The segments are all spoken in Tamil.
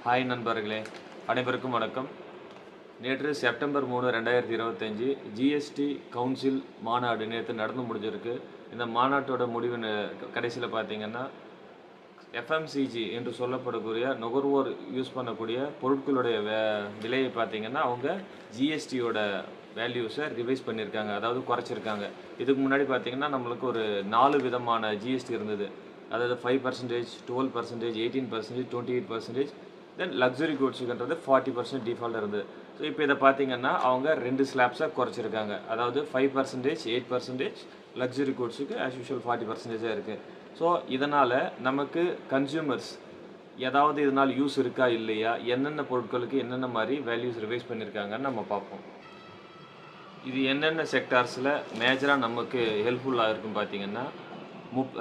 ஹாய் நண்பர்களே, அனைவருக்கும் வணக்கம். நேற்று செப்டம்பர் 3, 2025 ஜிஎஸ்டி கவுன்சில் மாநாடு நேற்று நடந்து முடிஞ்சிருக்கு. இந்த மாநாட்டோட முடிவு கடைசியில் பார்த்தீங்கன்னா எஃப்எம்சிஜி என்று சொல்லப்படக்கூடிய நுகர்வோர் யூஸ் பண்ணக்கூடிய பொருட்களுடைய விலையை பார்த்தீங்கன்னா அவங்க ஜிஎஸ்டியோட வேல்யூஸை ரிவைஸ் பண்ணியிருக்காங்க, அதாவது குறைச்சிருக்காங்க. இதுக்கு முன்னாடி பார்த்தீங்கன்னா நம்மளுக்கு ஒரு 4 விதமான ஜிஎஸ்டி இருந்தது. அதாவது 5%, 12%, 18%, 28%. தென் லக்ஸுரி கூட்ஸுக்குன்றது 40% டிஃபால்ட் இருந்தது. ஸோ இப்போ இதை பார்த்தீங்கன்னா அவங்க 2 ஸ்லாப்ஸாக குறைச்சிருக்காங்க. அதாவது 5%, 8%, லக்ஸுரி கூட்ஸுக்கு ஆஸ் யூஷுவல் 40%ஆக இருக்குது. ஸோ இதனால் நமக்கு கன்சியூமர்ஸ் ஏதாவது இதனால் யூஸ் இருக்கா இல்லையா, என்னென்ன பொருட்களுக்கு என்னென்ன மாதிரி வேல்யூஸ் ரிவைஸ் பண்ணியிருக்காங்கன்னு நம்ம பார்ப்போம். இது என்னென்ன செக்டார்ஸில் மேஜராக நமக்கு ஹெல்ப்ஃபுல்லாக இருக்கும் பார்த்தீங்கன்னா,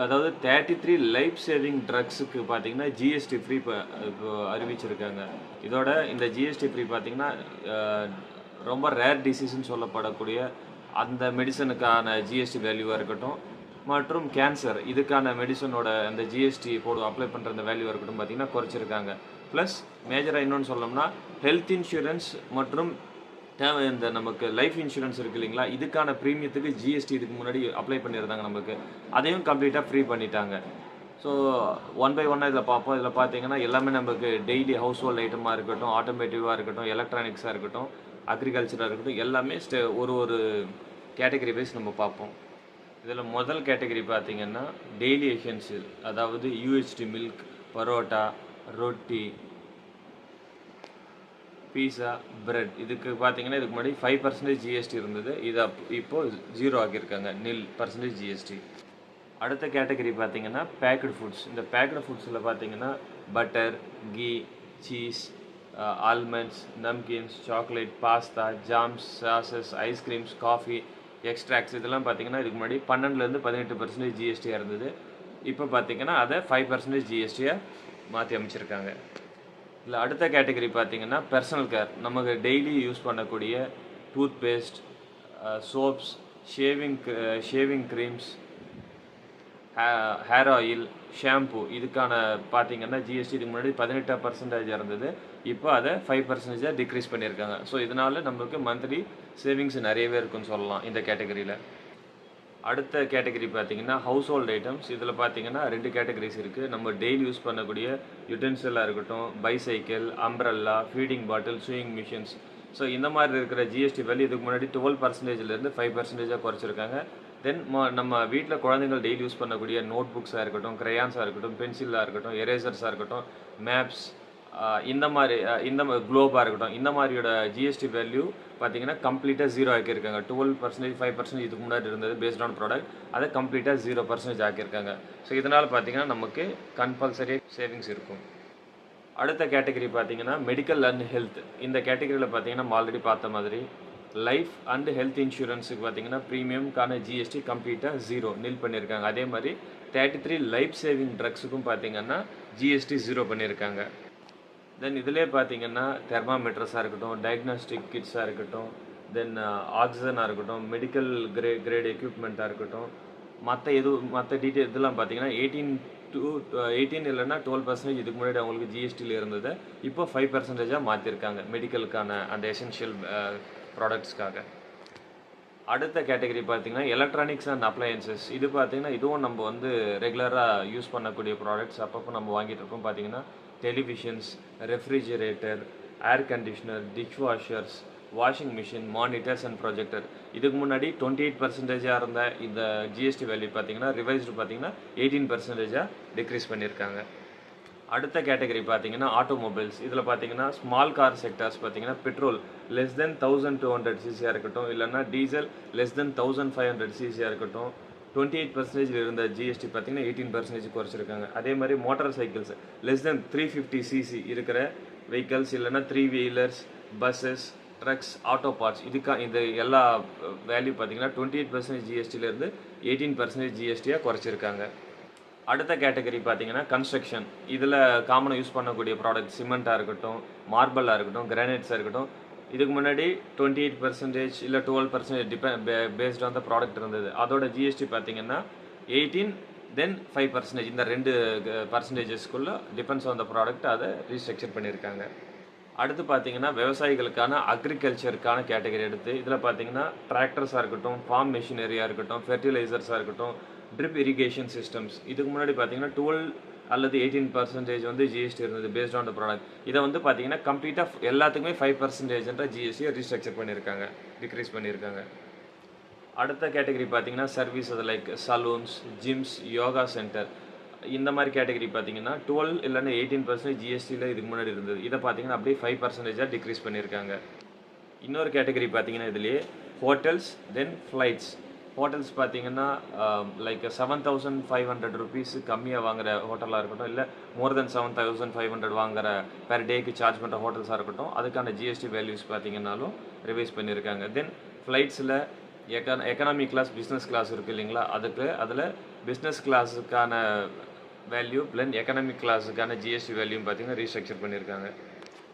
அதாவது 33 லைஃப் சேவிங் ட்ரக்ஸுக்கு பார்த்தீங்கன்னா ஜிஎஸ்டி ஃப்ரீ இப்போ அறிவிச்சிருக்காங்க. இதோட இந்த ஜிஎஸ்டி ஃப்ரீ பார்த்தீங்கன்னா ரொம்ப ரேர் டிசீஸ்ன்னு சொல்லப்படக்கூடிய அந்த மெடிசனுக்கான ஜிஎஸ்டி வேல்யூவாக இருக்கட்டும், மற்றும் கேன்சர் இதுக்கான மெடிசனோட அந்த ஜிஎஸ்டி அப்ளை பண்ணுற அந்த வேல்யூவாக இருக்கட்டும் பார்த்தீங்கன்னா குறைச்சிருக்காங்க. ப்ளஸ் மேஜராக இன்னொன்று சொல்லணும்னா ஹெல்த் இன்சூரன்ஸ் மற்றும் இந்த நமக்கு லைஃப் இன்சூரன்ஸ் இருக்குது இல்லைங்களா, இதுக்கான ப்ரீமியத்துக்கு ஜிஎஸ்டி இதுக்கு முன்னாடி அப்ளை பண்ணியிருந்தாங்க நமக்கு, அதையும் கம்ப்ளீட்டாக ஃப்ரீ பண்ணிட்டாங்க. ஸோ ஒன் பை ஒன்னாக இதில் பார்ப்போம். இதில் பார்த்தீங்கன்னா எல்லாமே நமக்கு டெய்லி ஹவுஸ் ஹோல்ட் ஐட்டமாக இருக்கட்டும், ஆட்டோமேட்டிவாக இருக்கட்டும், எலக்ட்ரானிக்ஸாக இருக்கட்டும், அக்ரிகல்ச்சராக இருக்கட்டும், எல்லாமே ஒரு கேட்டகரி வைஸ் நம்ம பார்ப்போம். இதில் முதல் கேட்டகரி பார்த்தீங்கன்னா டெய்லி எசென்ஷியல், அதாவது யூஹெச்டி மில்க், பரோட்டா, ரொட்டி, பீஸா, பிரெட். இதுக்கு பார்த்தீங்கன்னா இதுக்கு முன்னாடி 5% ஜிஎஸ்டி இருந்தது. இது இப்போது 0 ஆக்கியிருக்காங்க, 0% ஜிஎஸ்டி. அடுத்த கேட்டகரி பார்த்தீங்கன்னா பேக்டு ஃபுட்ஸ். இந்த பேக்டு ஃபுட்ஸில் பார்த்தீங்கன்னா butter, ghee, cheese, almonds, namkeens, chocolate, pasta, jams, sauces, ice creams, coffee, extracts இதெல்லாம் பார்த்தீங்கன்னா இதுக்கு முன்னாடி 12% 18% ஜிஎஸ்டியாக இருந்தது. இப்போ பார்த்தீங்கன்னா அதை 5% ஜிஎஸ்டியாக மாற்றி அமைச்சிருக்காங்க. இல்லை அடுத்த கேட்டகரி பார்த்தீங்கன்னா பர்சனல் கேர். நமக்கு டெய்லி யூஸ் பண்ணக்கூடிய toothpaste, soaps, shaving creams, hair oil, shampoo இதுக்கான பார்த்தீங்கன்னா ஜிஎஸ்டி இதுக்கு முன்னாடி 18% இருந்தது. இப்போ அதை 5% டிக்ரீஸ் பண்ணியிருக்காங்க. ஸோ இதனால் நம்மளுக்கு மந்த்லி சேவிங்ஸ் நிறையவே இருக்குன்னு சொல்லலாம் இந்த கேட்டகரியில். அடுத்த கேட்டகரி பார்த்தீங்கன்னா ஹவுஸ் ஹோல்ட் ஐட்டம்ஸ். இதில் பார்த்தீங்கன்னா 2 கேட்டகரிஸ் இருக்குது. நம்ம டெய்லி யூஸ் பண்ணக்கூடிய யுட்டென்சிலாக இருக்கட்டும், bicycle, umbrella, feeding bottle, chewing machines. So இந்த மாதிரி இருக்கிற ஜிஎஸ்டி வேல்யூ இதுக்கு முன்னாடி 12%லேருந்து 5% குறைச்சிருக்காங்க. தென் நம்ம வீட்டில் குழந்தைகள் டெய்லி யூஸ் பண்ணக்கூடிய நோட் புக்ஸாக இருக்கட்டும், க்ரையான்ஸாக இருக்கட்டும், பென்சிலாக இருக்கட்டும், எரேசர்ஸாக இருக்கட்டும், மேப்ஸ், இந்த மாதிரி குளோபாக இருக்கட்டும், இந்த மாதிரியோட ஜிஎஸ்டி வேல்யூ பார்த்தீங்கன்னா கம்ப்ளீட்டாக 0 ஆக்கியிருக்காங்க. 12%, 5% இதுக்கு முன்னாடி இருந்தது பேஸ்ட் ஆன் ப்ராடக்ட், அதை கம்ப்ளீட்டாக 0% ஆக்கியிருக்காங்க. ஸோ இதனால் பார்த்தீங்கன்னா நமக்கு கம்பல்சரி சேவிங்ஸ் இருக்கும். அடுத்த கேட்டகரி பார்த்தீங்கன்னா மெடிக்கல் அண்ட் ஹெல்த். இந்த கேட்டகரியில் பார்த்தீங்கன்னா நம்ம ஆல்ரெடி பார்த்த மாதிரி லைஃப் அண்ட் ஹெல்த் இன்சூரன்ஸுக்கு பார்த்தீங்கன்னா ப்ரீமியம்கான ஜிஎஸ்டி கம்ப்ளீட்டாக 0 பண்ணியிருக்காங்க. அதே மாதிரி 33 லைஃப் சேவிங் ட்ரக்ஸுக்கும் பார்த்தீங்கன்னா ஜிஎஸ்டி 0 பண்ணியிருக்காங்க. தென் இதிலே பார்த்தீங்கன்னா தெர்மாமீட்டர்ஸாக இருக்கட்டும், டயக்னாஸ்டிக் கிட்ஸாக இருக்கட்டும், தென் ஆக்சிஜனாக இருக்கட்டும், மெடிக்கல் கிரேட் எக்யூப்மெண்ட்டாக இருக்கட்டும், மற்ற டீட்டெயில் இதெல்லாம் பார்த்தீங்கன்னா 18 இல்லைன்னா 12% இதுக்கு முன்னாடி அவங்களுக்கு ஜிஎஸ்டியில் இருந்தது. இப்போ 5%ஆக மாற்றிருக்காங்க மெடிக்கலுக்கான அந்த எசென்ஷியல் ப்ராடக்ட்ஸ்க்காக. அடுத்த கேட்டகரி பார்த்தீங்கன்னா எலக்ட்ரானிக்ஸ் அண்ட் அப்ளையன்சஸ். இது பார்த்தீங்கன்னா இதுவும் நம்ம ரெகுலராக யூஸ் பண்ணக்கூடிய ப்ராடக்ட்ஸ், அப்பப்போ நம்ம வாங்கிட்டு இருக்கோம். பார்த்தீங்கன்னா televisions, refrigerator, air conditioner, dishwashers, washing machine, monitors and projector. இதுக்கு முன்னாடி 28% இருந்த இந்த ஜிஎஸ்டி வேல்யூ பார்த்தீங்கன்னா ரிவைஸ்டு பார்த்தீங்கன்னா 18% டிக்ரீஸ் பண்ணியிருக்காங்க. அடுத்த கேட்டகரி பார்த்தீங்கன்னா ஆட்டோமொபைல்ஸ். இதில் பார்த்தீங்கன்னா ஸ்மால் கார் செக்டர்ஸ் பார்த்தீங்கன்னா பெட்ரோல் லெஸ் தென் 1200 சிசியாக இருக்கட்டும், இல்லைன்னா டீசல் லெஸ் தென் 1500 சிசியாக இருக்கட்டும், 28% இருந்த ஜிஎஸ்டி பார்த்தீங்கன்னா 18% குறைச்சிருக்காங்க. அதே மாதிரி motorcycles less than 350 CC இருக்கிற வெஹிக்கல்ஸ், இல்லைன்னா 3 wheelers, buses, trucks, auto parts இந்த எல்லா வேல்யூ பார்த்தீங்கன்னா 28% ஜிஎஸ்டியிலேருந்து 18% ஜிஎஸ்டியாக குறைச்சிருக்காங்க. அடுத்த கேட்டகரி பார்த்தீங்கன்னா கன்ஸ்ட்ரக்ஷன். இதில் காமனாக யூஸ் பண்ணக்கூடிய ப்ராடக்ட் சிமெண்ட்டாக இருக்கட்டும், மார்பிளாக இருக்கட்டும், கிரானைட்ஸாக இருக்கட்டும், இதுக்கு முன்னாடி 28% இல்லை 12% பேஸ்ட் ஆன் த ப்ராடக்ட் இருந்தது. அதோட ஜிஎஸ்டி பார்த்தீங்கன்னா 18 தென் 5% இந்த 2 பர்சன்டேஜஸ்க்குள்ள டிபெண்ட்ஸ் ஆன் த ப்ராடக்ட் அதை ரீஸ்ட்ரக்சர் பண்ணியிருக்காங்க. அடுத்து பார்த்தீங்கன்னா விவசாயிகளுக்கான அக்ரிகல்ச்சருக்கான கேட்டகரி எடுத்து இதில் பார்த்தீங்கன்னா டிராக்டர்ஸாக இருக்கட்டும், ஃபார்ம் மெஷினரியாக இருக்கட்டும், ஃபெர்டிலைசர்ஸாக இருக்கட்டும், ட்ரிப் இரிகேஷன் சிஸ்டம்ஸ், இதுக்கு முன்னாடி பார்த்தீங்கன்னா 12 அல்லது 18% வந்து ஜிஎஸ்டி இருந்தது பேஸ்ட் ஆன் த ப்ராடக்ட். இதை வந்து பார்த்தீங்கன்னா கம்ப்ளீட்டாக எல்லாத்துக்குமே 5%ன்ற ஜிஎஸ்டியை ரீஸ்ட்ரக்சர் பண்ணியிருக்காங்க, டிக்ரீஸ் பண்ணியிருக்காங்க. அடுத்த கேட்டகரி பார்த்தீங்கன்னா சர்வீஸ், அது like salons, Cheems, yoga centre, இந்த மாதிரி கேட்டகரி பார்த்தீங்கன்னா 12 இல்லைன்னா 18% ஜிஎஸ்டியில் இதுக்கு முன்னாடி இருந்தது. இதை பார்த்தீங்கன்னா அப்படியே 5%ஆக டிக்ரீஸ் பண்ணியிருக்காங்க. இன்னொரு கேட்டகரி பார்த்தீங்கன்னா இதுலேயே ஹோட்டல்ஸ், தென் ஃப்ளைட்ஸ். ஹோட்டல்ஸ் பார்த்தீங்கன்னா லைக் 7,500 ருபீஸ் கம்மியாக வாங்குகிற ஹோட்டலாக இருக்கட்டும், இல்லை மோர் தென் 7,500 வாங்குகிற பெர் டேக்கு சார்ஜ் பண்ணுற ஹோட்டல்ஸாக இருக்கட்டும், அதுக்கான ஜிஎஸ்டி வேல்யூஸ் பார்த்தீங்கன்னாலும் ரிவைஸ் பண்ணியிருக்காங்க. தென் ஃப்ளைட்ஸில் எக்கனாமி கிளாஸ், பிஸ்னஸ் கிளாஸ் இருக்குது இல்லைங்களா, அதில் பிஸ்னஸ் கிளாஸுக்கான வேல்யூ பிளன் எக்கனாமிக் கிளாஸுக்கான ஜிஎஸ்டி வேல்யூ பார்த்தீங்கன்னா ரீஸ்ட்ரக்சர் பண்ணியிருக்காங்க.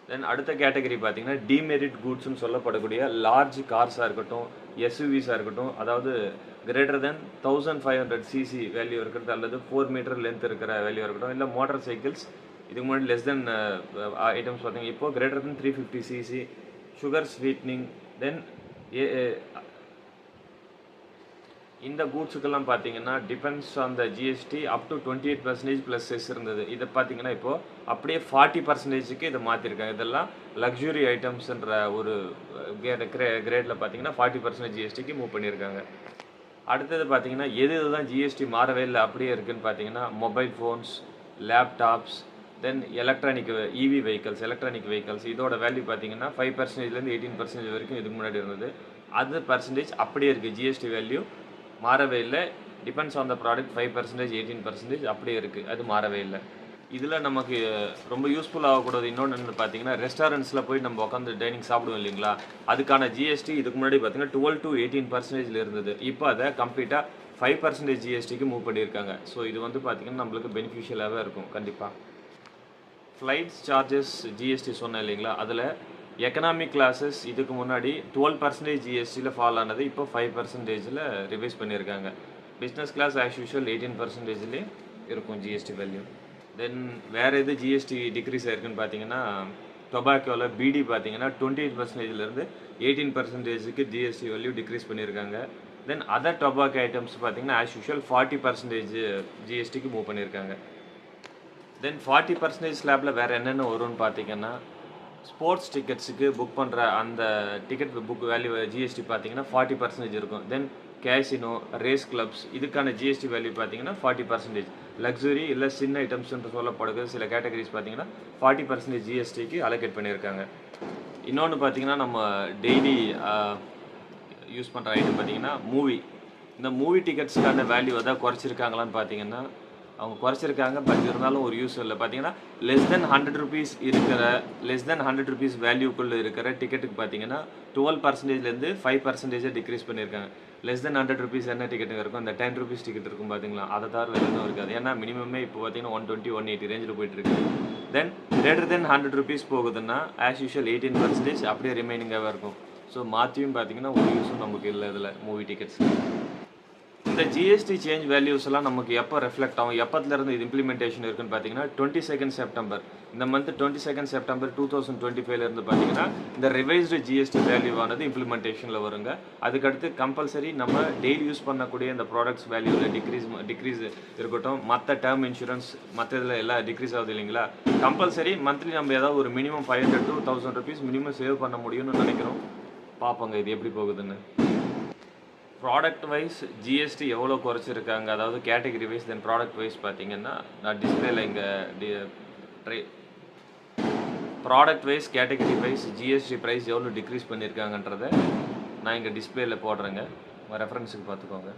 தென் அடுத்த கேட்டகரி பார்த்தீங்கன்னா டிமெரிட் கூட்ஸ்னு சொல்லப்படக்கூடிய லார்ஜ் கார்ஸாக இருக்கட்டும், எஸ்யூவிஸாக இருக்கட்டும், அதாவது கிரேட்டர் தென் 1500 சிசி வேல்யூ இருக்கிறது அல்லது 4 மீட்டர் லென்த் இருக்கிற வேல்யூ இருக்கட்டும், இல்லை மோட்டார் சைக்கிள்ஸ் இதுக்கு முன்னாடி லெஸ் தென் ஐட்டம்ஸ் பார்த்தீங்கன்னா இப்போ greater than 350 CC, sugar sweetening, then இந்த கூட்ஸுக்கெல்லாம் பார்த்தீங்கன்னா depends on the GST up to 28% plus cess இருந்தது. இதை பார்த்தீங்கன்னா இப்போது அப்படியே 40%க்கு இதை மாற்றிருக்காங்க. இதெல்லாம் லக்ஸுரி ஐட்டம்ஸ்ன்ற ஒரு கிரேடில் பார்த்தீங்கன்னா 40% ஜிஎஸ்டிக்கு மூவ் பண்ணியிருக்காங்க. அடுத்தது பார்த்தீங்கன்னா எதுதான் ஜிஎஸ்டி மாறவே இல்லை அப்படியே இருக்குதுன்னு பார்த்தீங்கன்னா மொபைல் ஃபோன்ஸ், லேப்டாப்ஸ், தென் எலக்ட்ரானிக் இவி வெஹிக்கல்ஸ் இதோட வேல்யூ பார்த்தீங்கன்னா 5%லேருந்து 18% வரைக்கும் இதுக்கு முன்னாடி இருந்தது. அது பர்சன்டேஜ் அப்படியே இருக்குது, ஜிஎஸ்டி வேல்யூ மாறவே இல்லை. டிபெண்ட்ஸ் ஆன் த ப்ராடக்ட் 5%, 18% அப்படியே இருக்குது, அது மாறவே இல்லை. இதில் நமக்கு ரொம்ப யூஸ்ஃபுல் ஆகக்கூடாது இன்னொன்று என்ன பார்த்தீங்கன்னா, ரெஸ்டாரண்ட்ஸில் போய் நம்ம உட்காந்து டைனிங் சாப்பிடுவோம் இல்லைங்களா, அதுக்கான ஜிஎஸ்டி இதுக்கு முன்னாடி பார்த்தீங்கன்னா 12 to 18% இருந்தது. இப்போ அதை கம்ப்ளீட்டாக 5% ஜிஎஸ்டிக்கு மூவ் பண்ணியிருக்காங்க. ஸோ இது வந்து பார்த்திங்கன்னா நம்மளுக்கு பெனிஃபிஷியலாகவே இருக்கும் கண்டிப்பாக. ஃப்ளைட்ஸ் சார்ஜஸ் ஜிஎஸ்டி சொன்னேன் இல்லைங்களா, அதில் எக்கனாமிக் கிளாஸஸ் இதுக்கு முன்னாடி 12% ஜிஎஸ்டியில் ஃபால் ஆனது இப்போ 5%ல் ரிவைஸ் பண்ணியிருக்காங்க. பிஸ்னஸ் கிளாஸ் ஆஸ் யூஷுவல் 18%லே இருக்கும் ஜிஎஸ்டி வேல்யூ. தென் வேறு எது ஜிஎஸ்டி டிக்ரீஸ் ஆயிருக்குன்னு பார்த்தீங்கன்னா டொபாக்கோவில் பிடி பார்த்தீங்கன்னா 28%லேருந்து 18%க்கு ஜிஎஸ்டி வேல்யூ டிக்ரீஸ் பண்ணியிருக்காங்க. தென் அதர் டொபாக்கோ ஐட்டம்ஸ் பார்த்தீங்கன்னா ஆஸ் யூஷுவல் 40% ஜிஎஸ்டிக்கு மூவ் பண்ணியிருக்காங்க. தென் 40% ஸ்லாப்பில் வேறு என்னென்ன வரும்னு பார்த்தீங்கன்னா ஸ்போர்ட்ஸ் டிக்கெட்ஸுக்கு புக் பண்ணுற அந்த டிக்கெட் புக் வேல்யூ ஜிஎஸ்டி பார்த்தீங்கன்னா 40% இருக்கும். தென் கேசினோ, ரேஸ் கிளப்ஸ் இதுக்கான ஜிஎஸ்டி வேல்யூ பார்த்தீங்கன்னா 40%. லக்ஸுரி இல்லை சின்ன ஐட்டம்ஸ்ன்ற சொல்லப்படுது சில கேட்டகரிஸ் பார்த்தீங்கன்னா 40% ஜிஎஸ்டிக்கு அலோகேட் பண்ணியிருக்காங்க. இன்னொன்று பார்த்தீங்கன்னா நம்ம டெய்லி யூஸ் பண்ணுற ஐட்டம் பார்த்தீங்கன்னா இந்த மூவி டிக்கெட்ஸுக்கான வேல்யூ எதாவது குறைச்சிருக்காங்களான்னு பார்த்தீங்கன்னா அவங்க குறைச்சிருக்காங்க. பட் இருந்தாலும் ஒரு யூஸ் இல்லை. பார்த்தீங்கன்னா லெஸ் தென் 100 ருபீஸ் வேல்யூக்குள்ளே இருக்கிற டிக்கெட்டுக்கு பார்த்தீங்கன்னா 12%லேருந்து 5% டிக்ரீஸ் பண்ணியிருக்காங்க. லெஸ் தென் 100 ருபீஸ் என்ன டிக்கெட்டுங்க இருக்கும், இந்த 10 ருபீஸ் டிக்கெட் இருக்கும் பார்த்தீங்களா, அதை தவிர வேறு எதுவும் இருக்காது. ஏன்னா மினிமமே இப்போ பார்த்தீங்கன்னா 120, 180 ரேஞ்சில் போயிட்டுருக்கு. தென் கிரேட்டர் தென் 100 ருபீஸ் போகுதுன்னா ஆஸ் யூஷுவல் 18% அப்படியே ரிமைனிங்காகவே இருக்கும். ஸோ மாற்றியும் பார்த்தீங்கன்னா ஒரு யூஸும் நமக்கு இல்லை இதில் மூவி டிக்கெட்ஸ். இந்த ஜிஎஸ்டி சேஞ்ச் வேல்யூஸ்லாம் நமக்கு எப்போ ரெஃப்ளெக்ட் ஆகும், எப்போத்துலேருந்து இது இம்ப்ளிமெண்டேஷன் இருக்குன்னு பார்த்தீங்கன்னா 22 செப்டம்பர் இந்த மந்த் 22 செப்டம்பர் 2025 பார்த்தீங்கன்னா இந்த ரிவைஸ்டு ஜிஎஸ்டி வேல்யூவானது இம்ப்ளிமெண்டேஷனில் வருங்க. அதுக்கடுத்து கம்பல்சரி நம்ம டெய்லி யூஸ் பண்ணக்கூடிய இந்த ப்ராடக்ட்ஸ் வேல்யூவில் டிக்ரீஸ் இருக்கட்டும், மற்ற டேர்ம் இன்சூரன்ஸ் மற்ற இதில் எல்லாம் டிக்ரீஸ் ஆகுது இல்லைங்களா, கம்பல்சரி மந்த்லி நம்ம ஏதாவது ஒரு minimum 500 to 1000 rupees minimum save பண்ண முடியும்னு நினைக்கிறோம். பார்ப்போங்க இது எப்படி போகுதுன்னு. ப்ராடக்ட் வைஸ் ஜிஎஸ்டி எவ்வளோ குறைச்சிருக்காங்க, அதாவது category wise then product wise பார்த்தீங்கன்னா நான் டிஸ்பிளேல இங்கே product wise category wise GST price எவ்வளோ டிக்ரீஸ் பண்ணியிருக்காங்கன்றதை நான் இங்கே டிஸ்பிளேல போடுறேங்க, ரெஃபரன்ஸுக்கு பார்த்துக்கோங்க.